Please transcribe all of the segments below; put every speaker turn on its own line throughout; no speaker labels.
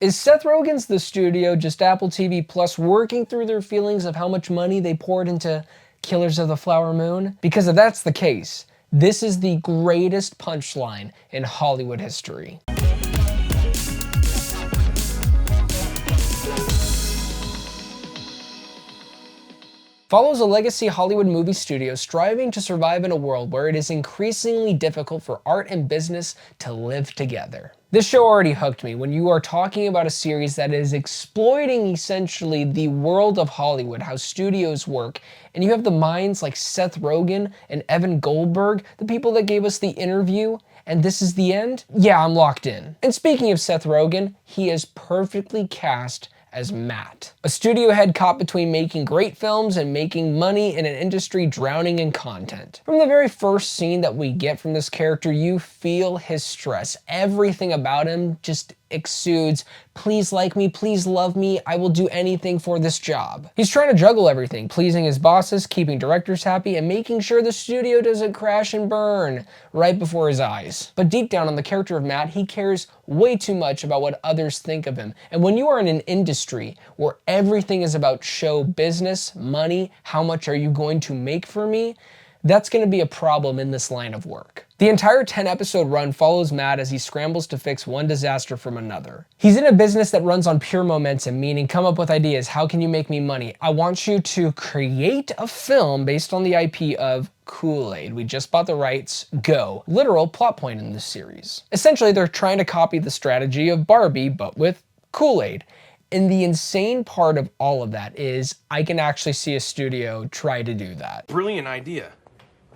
Is Seth Rogen's The Studio just Apple TV Plus working through their feelings of how much money they poured into Killers of the Flower Moon? Because if that's the case, this is the greatest punchline in Hollywood history. Follows a legacy Hollywood movie studio striving to survive in a world where it is increasingly difficult for art and business to live together. This show already hooked me when you are talking about a series that is exploiting essentially the world of Hollywood, how studios work, and you have the minds like Seth Rogen and Evan Goldberg, the people that gave us The Interview, and this is the end? Yeah, I'm locked in. And speaking of Seth Rogen, he is perfectly cast as Matt, a studio head caught between making great films and making money in an industry drowning in content. From the very first scene that we get from this character, you feel his stress. Everything about him just exudes, please like me, please love me, I will do anything for this job. He's trying to juggle everything, pleasing his bosses, keeping directors happy, and making sure the studio doesn't crash and burn right before his eyes. But deep down on the character of Matt, he cares way too much about what others think of him. And when you are in an industry where everything is about show business, money, how much are you going to make for me, that's going to be a problem in this line of work. The entire 10-episode run follows Matt as he scrambles to fix one disaster from another. He's in a business that runs on pure momentum, meaning come up with ideas. How can you make me money? I want you to create a film based on the IP of Kool-Aid. We just bought the rights. Go. Literal plot point in this series. Essentially, they're trying to copy the strategy of Barbie, but with Kool-Aid. And the insane part of all of that is I can actually see a studio try to do that.
Brilliant idea.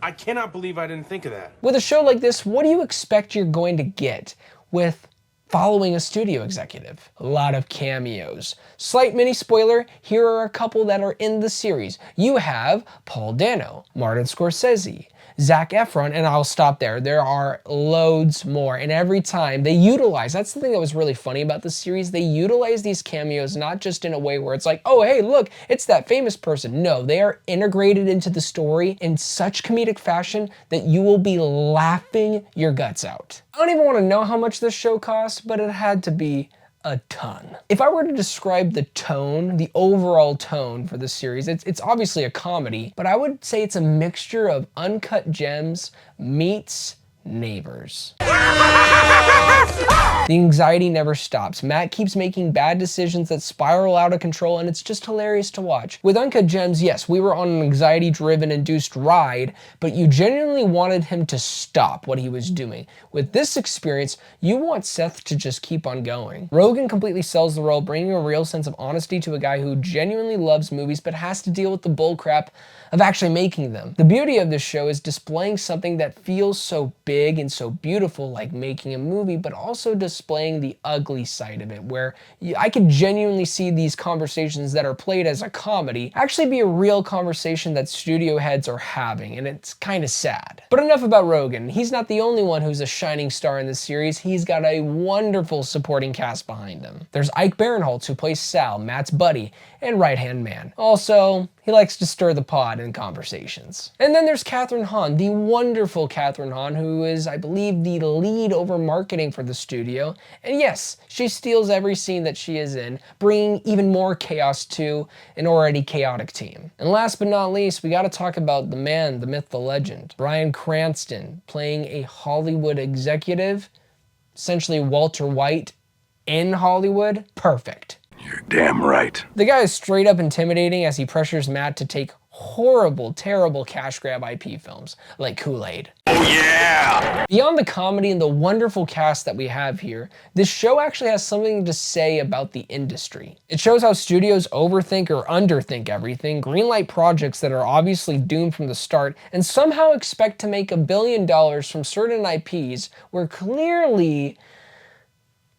I cannot believe I didn't think of that.
With a show like this, what do you expect you're going to get with following a studio executive? A lot of cameos. Slight mini spoiler, here are a couple that are in the series. You have Paul Dano, Martin Scorsese, Zac Efron, and I'll stop there. There are loads more, and every time they utilize, that's the thing that was really funny about this series, they utilize these cameos not just in a way where it's like, oh hey look, it's that famous person. No, they are integrated into the story in such comedic fashion that you will be laughing your guts out. I don't even want to know how much this show costs, but it had to be a ton. If I were to describe the tone, the overall tone for this series, it's obviously a comedy, but I would say it's a mixture of Uncut Gems meets Neighbors. The anxiety never stops. Matt keeps making bad decisions that spiral out of control, and it's just hilarious to watch. With Uncut Gems, yes, we were on an anxiety-driven induced ride, but you genuinely wanted him to stop what he was doing. With this experience, you want Seth to just keep on going. Rogen completely sells the role, bringing a real sense of honesty to a guy who genuinely loves movies but has to deal with the bullcrap of actually making them. The beauty of this show is displaying something that feels so big and so beautiful, like making a movie, but also displaying the ugly side of it, where I could genuinely see these conversations that are played as a comedy actually be a real conversation that studio heads are having, and it's kind of sad. But enough about Rogen. He's not the only one who's a shining star in this series. He's got a wonderful supporting cast behind him. There's Ike Barinholtz, who plays Sal, Matt's buddy and right-hand man. Also, he likes to stir the pot in conversations. And then there's Kathryn Hahn, the wonderful Kathryn Hahn, who is, I believe, the lead over marketing for the studio. And yes, she steals every scene that she is in, bringing even more chaos to an already chaotic team. And last but not least, we gotta talk about the man, the myth, the legend. Bryan Cranston, playing a Hollywood executive, essentially Walter White in Hollywood. Perfect.
You're damn right.
The guy is straight up intimidating as he pressures Matt to take horrible, terrible cash grab IP films like Kool-Aid.
Oh yeah!
Beyond the comedy and the wonderful cast that we have here, this show actually has something to say about the industry. It shows how studios overthink or underthink everything, greenlight projects that are obviously doomed from the start, and somehow expect to make $1 billion from certain IPs where clearly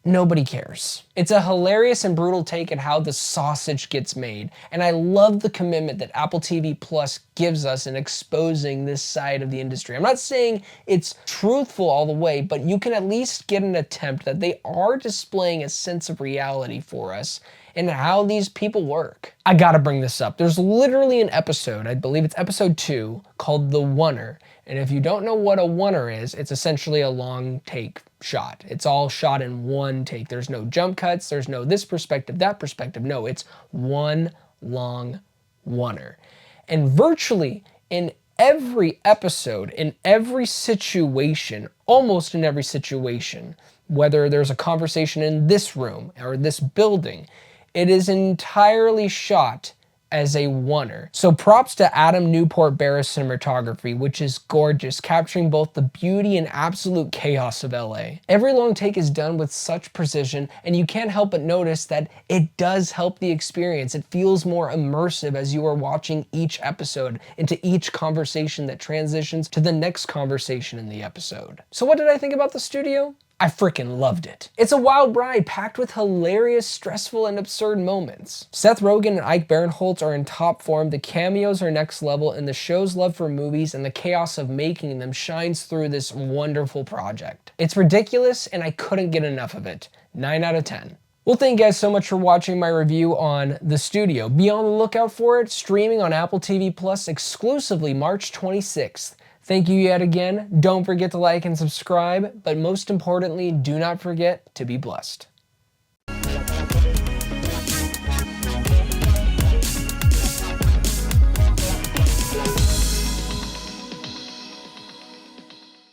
nobody cares. It's a hilarious and brutal take at how the sausage gets made, and I love the commitment that Apple TV Plus gives us in exposing this side of the industry. I'm not saying it's truthful all the way, but you can at least get an attempt that they are displaying a sense of reality for us and how these people work. I gotta bring this up. There's literally an episode, I believe it's episode 2, called The Oneer. And if you don't know what a oneer is, it's essentially a long take shot. It's all shot in one take. There's no jump cuts. cuts, there's no this perspective, that perspective. No, it's one long oneer. And virtually in every episode, in every situation, almost in every situation, whether there's a conversation in this room or this building, it is entirely shot as a oneer. So props to Adam Newport Barris cinematography, which is gorgeous, capturing both the beauty and absolute chaos of LA. Every long take is done with such precision, and you can't help but notice that it does help the experience. It feels more immersive as you are watching each episode into each conversation that transitions to the next conversation in the episode. So what did I think about the studio? I freaking loved it. It's a wild ride packed with hilarious, stressful, and absurd moments. Seth Rogen and Ike Barinholtz are in top form, the cameos are next level, and the show's love for movies and the chaos of making them shines through this wonderful project. It's ridiculous, and I couldn't get enough of it. 9 out of 10. Well, thank you guys so much for watching my review on The Studio. Be on the lookout for it, streaming on Apple TV Plus exclusively March 26th. Thank you yet again. Don't forget to like and subscribe, but most importantly, do not forget to be blessed.